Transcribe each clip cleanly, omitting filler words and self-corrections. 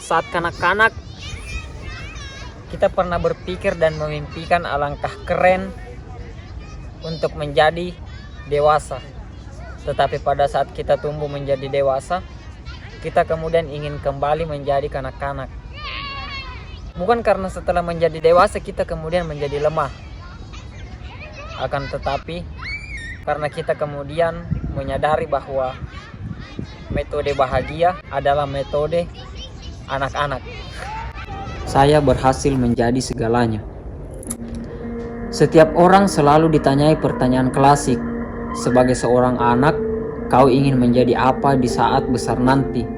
saat kanak-kanak kita pernah berpikir dan memimpikan alangkah keren untuk menjadi dewasa. Tetapi pada saat kita tumbuh menjadi dewasa, kita kemudian ingin kembali menjadi kanak-kanak. Bukan karena setelah menjadi dewasa kita kemudian menjadi lemah, akan tetapi karena kita kemudian menyadari bahwa metode bahagia adalah metode anak-anak. Saya berhasil menjadi segalanya. Setiap orang selalu ditanyai pertanyaan klasik. Sebagai seorang anak, kau ingin menjadi apa di saat besar nanti?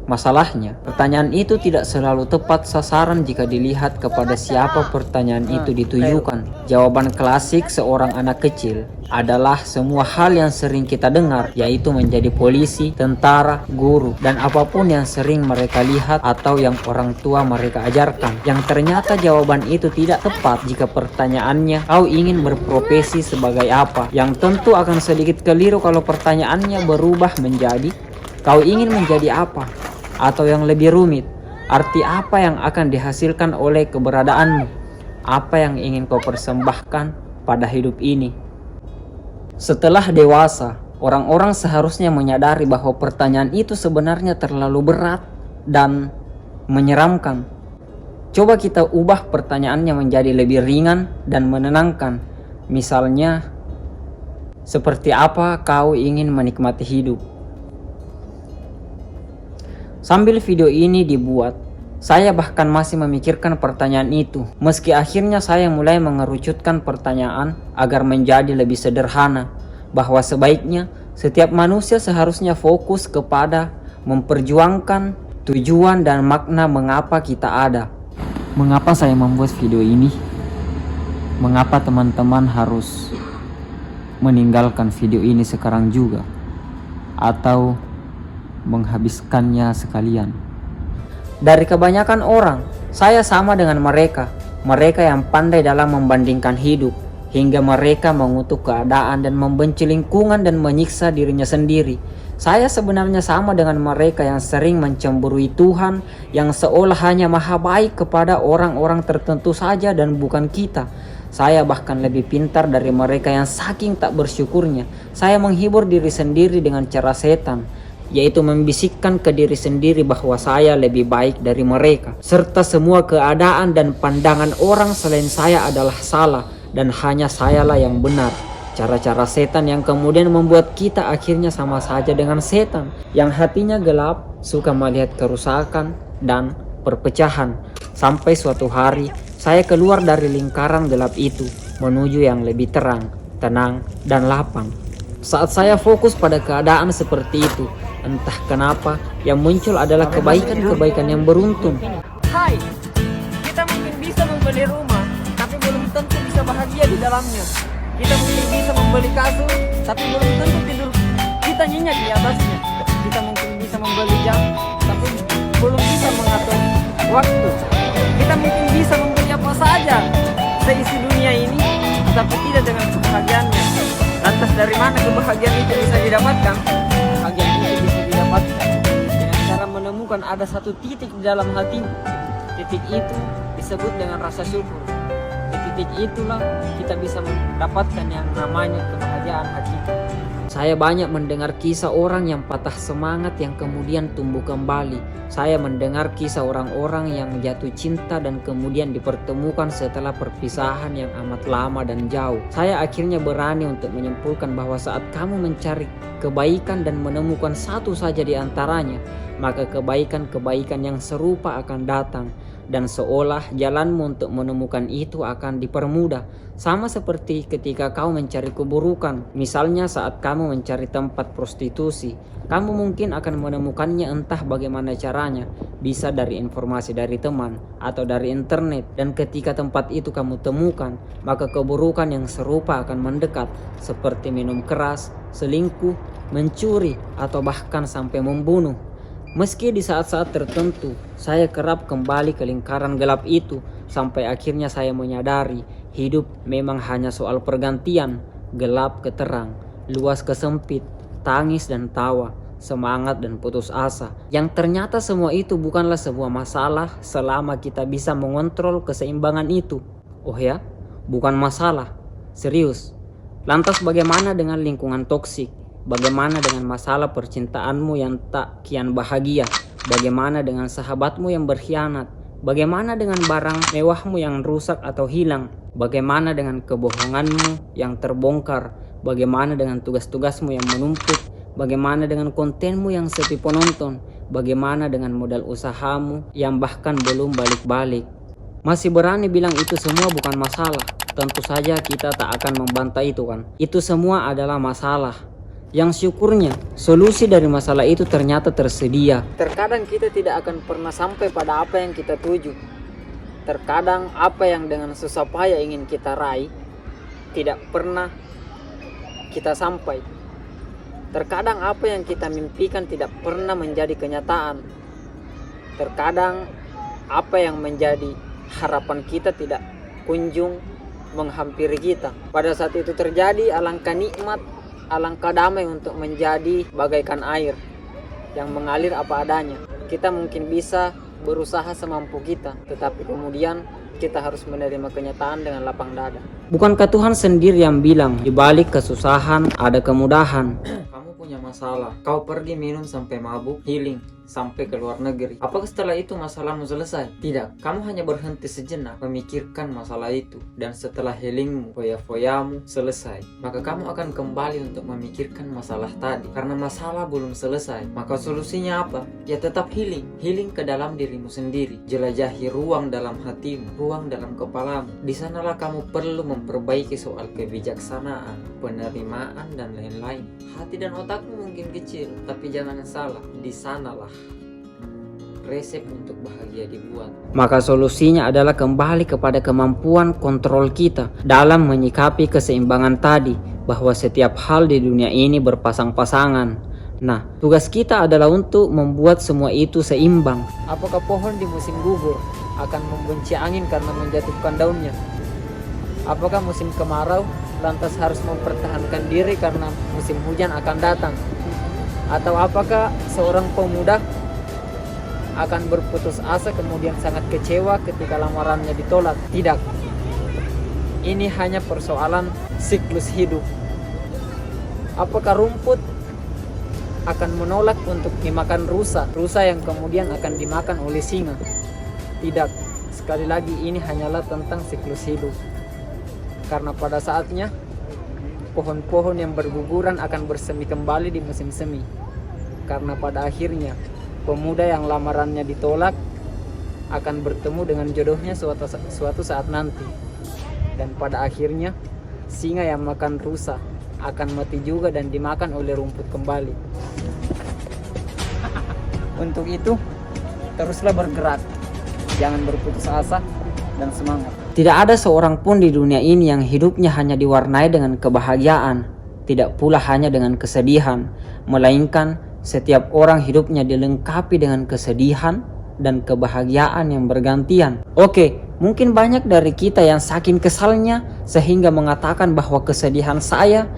Masalahnya, pertanyaan itu tidak selalu tepat sasaran jika dilihat kepada siapa pertanyaan itu ditujukan. Jawaban klasik seorang anak kecil adalah semua hal yang sering kita dengar, yaitu menjadi polisi, tentara, guru, dan apapun yang sering mereka lihat atau yang orang tua mereka ajarkan. Yang ternyata jawaban itu tidak tepat jika pertanyaannya, kau ingin berprofesi sebagai apa? Yang tentu akan sedikit keliru kalau pertanyaannya berubah menjadi, kau ingin menjadi apa? Atau yang lebih rumit, arti apa yang akan dihasilkan oleh keberadaanmu? Apa yang ingin kau persembahkan pada hidup ini? Setelah dewasa, orang-orang seharusnya menyadari bahwa pertanyaan itu sebenarnya terlalu berat dan menyeramkan. Coba kita ubah pertanyaannya menjadi lebih ringan dan menenangkan. Misalnya, seperti apa kau ingin menikmati hidup? Sambil video ini dibuat, saya bahkan masih memikirkan pertanyaan itu. Meski akhirnya saya mulai mengerucutkan pertanyaan agar menjadi lebih sederhana, bahwa sebaiknya setiap manusia seharusnya fokus kepada memperjuangkan tujuan dan makna mengapa kita ada. Mengapa saya membuat video ini? Mengapa teman-teman harus meninggalkan video ini sekarang juga? Atau menghabiskannya sekalian? Dari kebanyakan orang, saya sama dengan mereka. Mereka yang pandai dalam membandingkan hidup, hingga mereka mengutuk keadaan dan membenci lingkungan dan menyiksa dirinya sendiri. Saya sebenarnya sama dengan mereka yang sering mencemburui Tuhan, yang seolah hanya maha baik kepada orang-orang tertentu saja dan bukan kita. Saya bahkan lebih pintar dari mereka yang saking tak bersyukurnya. Saya menghibur diri sendiri dengan cara setan, yaitu membisikkan ke diri sendiri bahwa saya lebih baik dari mereka, serta semua keadaan dan pandangan orang selain saya adalah salah dan hanya sayalah yang benar. Cara-cara setan yang kemudian membuat kita akhirnya sama saja dengan setan yang hatinya gelap, suka melihat kerusakan dan perpecahan. Sampai suatu hari saya keluar dari lingkaran gelap itu menuju yang lebih terang, tenang, dan lapang. Saat saya fokus pada keadaan seperti itu, entah kenapa yang muncul adalah kebaikan-kebaikan yang beruntun. Hai, kita mungkin bisa membeli rumah, tapi belum tentu bisa bahagia di dalamnya. Kita mungkin bisa membeli kasur, tapi belum tentu tidur kita nyenyak di atasnya. Kita mungkin bisa membeli jam, tapi belum bisa mengatur waktu. Kita mungkin bisa membeli apa saja seisi dunia ini, tapi tidak dengan kebahagiaannya. Lantas dari mana kebahagiaan itu bisa didapatkan? Kebahagiaan itu bisa didapatkan dengan cara menemukan ada satu titik di dalam hatimu. Titik itu disebut dengan rasa syukur. Di titik itulah kita bisa mendapatkan yang namanya kebahagiaan hati. Saya banyak mendengar kisah orang yang patah semangat yang kemudian tumbuh kembali. Saya mendengar kisah orang-orang yang jatuh cinta dan kemudian dipertemukan setelah perpisahan yang amat lama dan jauh. Saya akhirnya berani untuk menyimpulkan bahwa saat kamu mencari kebaikan dan menemukan satu saja di antaranya, maka kebaikan-kebaikan yang serupa akan datang. Dan seolah jalanmu untuk menemukan itu akan dipermudah. Sama seperti ketika kau mencari keburukan. Misalnya saat kamu mencari tempat prostitusi, kamu mungkin akan menemukannya entah bagaimana caranya. Bisa dari informasi dari teman atau dari internet. Dan ketika tempat itu kamu temukan, maka keburukan yang serupa akan mendekat, seperti minum keras, selingkuh, mencuri, atau bahkan sampai membunuh. Meski di saat-saat tertentu saya kerap kembali ke lingkaran gelap itu, sampai akhirnya saya menyadari hidup memang hanya soal pergantian, gelap ke terang, luas ke sempit, tangis dan tawa. semangat, dan putus asa. Yang ternyata semua itu bukanlah sebuah masalah selama kita bisa mengontrol keseimbangan itu. Oh ya, bukan masalah. Serius. Lantas bagaimana dengan lingkungan toksik? Bagaimana dengan masalah percintaanmu yang tak kian bahagia? Bagaimana dengan sahabatmu yang berkhianat? Bagaimana dengan barang mewahmu yang rusak atau hilang? Bagaimana dengan kebohonganmu yang terbongkar? Bagaimana dengan tugas-tugasmu yang menumpuk? Bagaimana dengan kontenmu yang sepi penonton? Bagaimana dengan modal usahamu yang bahkan belum balik-balik? Masih berani bilang itu semua bukan masalah? Tentu saja kita tak akan membantah itu kan. Itu semua adalah masalah. Yang syukurnya solusi dari masalah itu ternyata tersedia. Terkadang kita tidak akan pernah sampai pada apa yang kita tuju. Terkadang apa yang dengan susah payah ingin kita raih tidak pernah kita sampai. Terkadang apa yang kita mimpikan tidak pernah menjadi kenyataan. Terkadang apa yang menjadi harapan kita tidak kunjung menghampiri kita. Pada saat itu terjadi, alangkah nikmat, alangkah damai untuk menjadi bagaikan air yang mengalir apa adanya. Kita mungkin bisa berusaha semampu kita, tetapi kemudian kita harus menerima kenyataan dengan lapang dada. Bukankah Tuhan sendiri yang bilang, di balik kesusahan ada kemudahan? Kamu punya masalah, kau pergi minum sampai mabuk, healing, sampai ke luar negeri. Apakah setelah itu masalahmu selesai? Tidak, kamu hanya berhenti sejenak memikirkan masalah itu. Dan setelah healingmu, foya-foyamu selesai, maka kamu akan kembali untuk memikirkan masalah tadi. Karena masalah belum selesai, maka solusinya apa? Ya tetap healing. Healing ke dalam dirimu sendiri. Jelajahi ruang dalam hatimu, ruang dalam kepalamu. Di sanalah kamu perlu memperbaiki soal kebijaksanaan, penerimaan, dan lain-lain. Hati dan otakmu mungkin kecil, tapi jangan salah, di sanalah resep untuk bahagia dibuat. Maka solusinya adalah kembali kepada kemampuan kontrol kita dalam menyikapi keseimbangan tadi, bahwa setiap hal di dunia ini berpasang-pasangan. Nah, tugas kita adalah untuk membuat semua itu seimbang. Apakah pohon di musim gugur akan membenci angin karena menjatuhkan daunnya? Apakah musim kemarau lantas harus mempertahankan diri karena musim hujan akan datang? Atau apakah seorang pemuda akan berputus asa kemudian sangat kecewa ketika lamarannya ditolak? Tidak. Ini hanya persoalan siklus hidup. Apakah rumput akan menolak untuk dimakan rusa yang kemudian akan dimakan oleh singa? Tidak. Sekali lagi, ini hanyalah tentang siklus hidup. Karena pada saatnya pohon-pohon yang berguguran akan bersemi kembali di musim semi. Karena pada akhirnya pemuda yang lamarannya ditolak akan bertemu dengan jodohnya suatu saat nanti. Dan pada akhirnya singa yang makan rusa akan mati juga dan dimakan oleh rumput kembali. Untuk itu, teruslah bergerak. Jangan berputus asa dan semangat. Tidak ada seorang pun di dunia ini yang hidupnya hanya diwarnai dengan kebahagiaan, tidak pula hanya dengan kesedihan, melainkan setiap orang hidupnya dilengkapi dengan kesedihan dan kebahagiaan yang bergantian. Oke, mungkin banyak dari kita yang saking kesalnya sehingga mengatakan bahwa kesedihan saya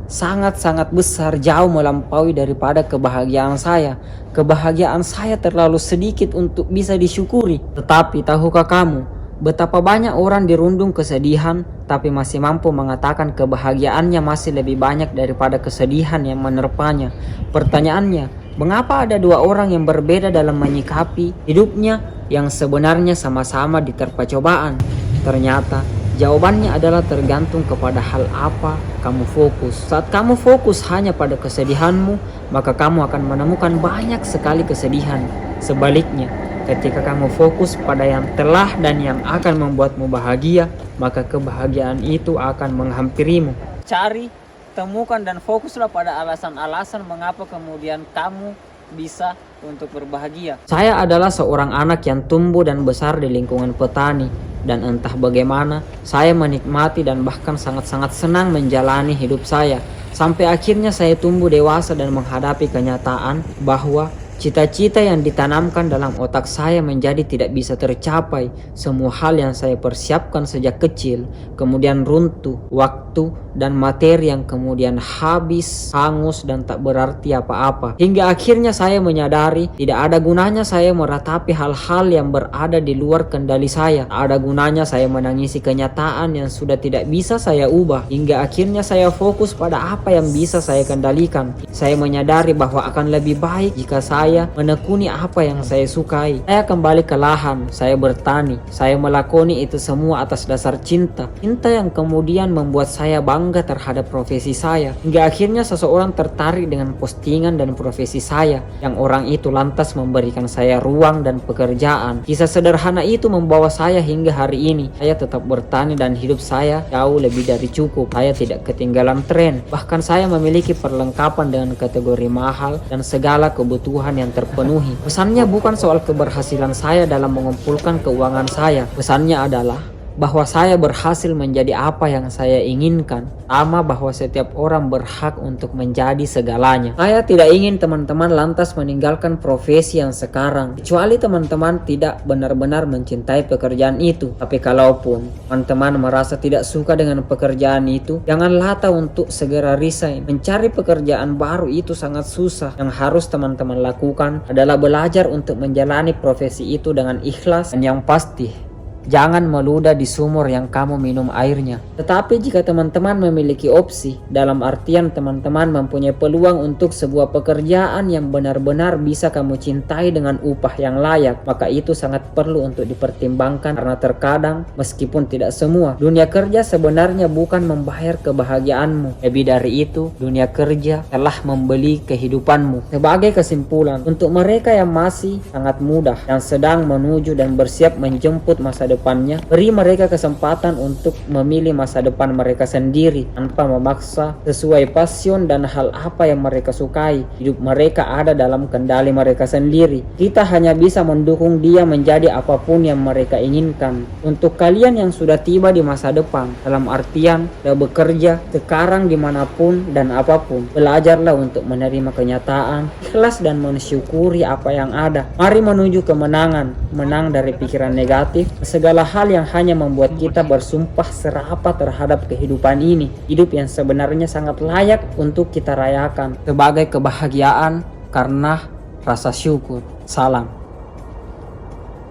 sangat-sangat besar, jauh melampaui daripada kebahagiaan saya. Kebahagiaan saya terlalu sedikit untuk bisa disyukuri. Tetapi tahukah kamu, betapa banyak orang dirundung kesedihan tapi masih mampu mengatakan kebahagiaannya masih lebih banyak daripada kesedihan yang menerpanya. Pertanyaannya, mengapa ada dua orang yang berbeda dalam menyikapi hidupnya yang sebenarnya sama-sama diterpa cobaan? Ternyata jawabannya adalah tergantung kepada hal apa kamu fokus. Saat kamu fokus hanya pada kesedihanmu, maka kamu akan menemukan banyak sekali kesedihan. Sebaliknya, ketika kamu fokus pada yang telah dan yang akan membuatmu bahagia, maka kebahagiaan itu akan menghampirimu. Cari, temukan, dan fokuslah pada alasan-alasan mengapa kemudian kamu bisa untuk berbahagia. Saya adalah seorang anak yang tumbuh dan besar di lingkungan petani, dan entah bagaimana saya menikmati dan bahkan sangat-sangat senang menjalani hidup saya, sampai akhirnya saya tumbuh dewasa dan menghadapi kenyataan bahwa cita-cita yang ditanamkan dalam otak saya menjadi tidak bisa tercapai. Semua hal yang saya persiapkan sejak kecil kemudian runtuh waktu dan materi yang kemudian habis, hangus, dan tak berarti apa-apa. Hingga akhirnya saya menyadari tidak ada gunanya saya meratapi hal-hal yang berada di luar kendali saya. Tak ada gunanya saya menangisi kenyataan yang sudah tidak bisa saya ubah. Hingga akhirnya saya fokus pada apa yang bisa saya kendalikan. Saya menyadari bahwa akan lebih baik jika saya menekuni apa yang saya sukai. Saya kembali ke lahan, saya bertani, saya melakoni itu semua atas dasar cinta. Cinta yang kemudian membuat saya bangga terhadap profesi saya. Hingga akhirnya seseorang tertarik dengan postingan dan profesi saya, yang orang itu lantas memberikan saya ruang dan pekerjaan. Kisah sederhana itu membawa saya hingga hari ini. Saya tetap bertani dan hidup saya jauh lebih dari cukup. Saya tidak ketinggalan tren. Bahkan saya memiliki perlengkapan dengan kategori mahal dan segala kebutuhan yang terpenuhi. Pesannya bukan soal keberhasilan saya dalam mengumpulkan keuangan saya. Pesannya adalah bahwa saya berhasil menjadi apa yang saya inginkan, sama bahwa setiap orang berhak untuk menjadi segalanya. Saya tidak ingin teman-teman lantas meninggalkan profesi yang sekarang, kecuali teman-teman tidak benar-benar mencintai pekerjaan itu. Tapi kalaupun teman-teman merasa tidak suka dengan pekerjaan itu, jangan lata untuk segera resign. Mencari pekerjaan baru itu sangat susah. Yang harus teman-teman lakukan adalah belajar untuk menjalani profesi itu dengan ikhlas, dan yang pasti jangan meludah di sumur yang kamu minum airnya. Tetapi jika teman-teman memiliki opsi, dalam artian teman-teman mempunyai peluang untuk sebuah pekerjaan yang benar-benar bisa kamu cintai dengan upah yang layak, maka itu sangat perlu untuk dipertimbangkan. Karena terkadang, meskipun tidak semua, dunia kerja sebenarnya bukan membayar kebahagiaanmu. Lebih dari itu, dunia kerja telah membeli kehidupanmu. Sebagai kesimpulan, untuk mereka yang masih sangat muda, yang sedang menuju dan bersiap menjemput masa depannya, beri mereka kesempatan untuk memilih masa depan mereka sendiri tanpa memaksa, sesuai passion dan hal apa yang mereka sukai. Hidup mereka ada dalam kendali mereka sendiri. Kita hanya bisa mendukung dia menjadi apapun yang mereka inginkan. Untuk kalian yang sudah tiba di masa depan, dalam artian sudah bekerja sekarang dimanapun dan apapun, belajarlah untuk menerima kenyataan, ikhlas dan mensyukuri apa yang ada. Mari menuju kemenangan, menang dari pikiran negatif, segala hal yang hanya membuat kita bersumpah serapah terhadap kehidupan ini. Hidup yang sebenarnya sangat layak untuk kita rayakan sebagai kebahagiaan karena rasa syukur. Salam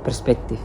perspektif.